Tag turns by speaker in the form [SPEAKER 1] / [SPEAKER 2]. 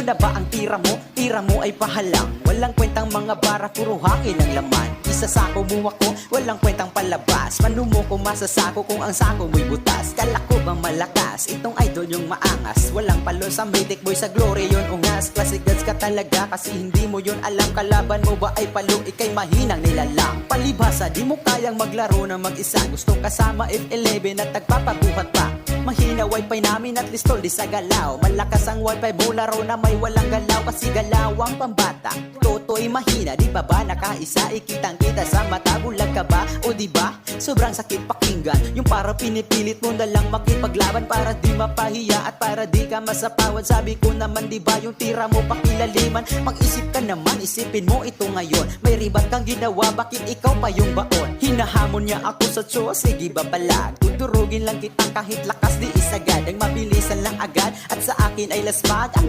[SPEAKER 1] na ba ang tira mo? Tira mo ay pahalang, walang kwentang mga bara, puro hangin ang laman. Isasako mo ako, walang kwentang palabas. Panumo ko masasako kung ang sako mo'y butas. Kala ko bang malakas, itong idol yung maangas. Walang palo sa medic boy, sa glory yun ungas. Classic gods ka talaga kasi hindi mo yun alam. Kalaban mo ba ay palo, ikay mahinang nilalang. Palibhasa, di mo kayang maglaro na mag-isa. Gusto kasama F11 at nagpapabuhat pa. Mahina wifi namin at listol di sa galaw. Malakas ang wifi mo, laro na may walang galaw. Kasi galaw ang pambata, toto'y mahina. Di ba ba nakaisa, ikitang kita sa mata. Bulag ka ba? O di ba? Sobrang sakit pakinggan. Yung para pinipilit mo na lang makipaglaban, para di mapahiya at para di ka masapawan. Sabi ko naman di ba yung tira mo pakilaliman. Mag-isip ka naman, isipin mo ito ngayon. May ribat kang ginawa, bakit ikaw pa yung baon? Hinahamon niya ako sa show, sige ba pala? Tudurugin lang kita kahit lakas di isagad. Ang mabilisan lang agad at sa akin ay laspag. Ang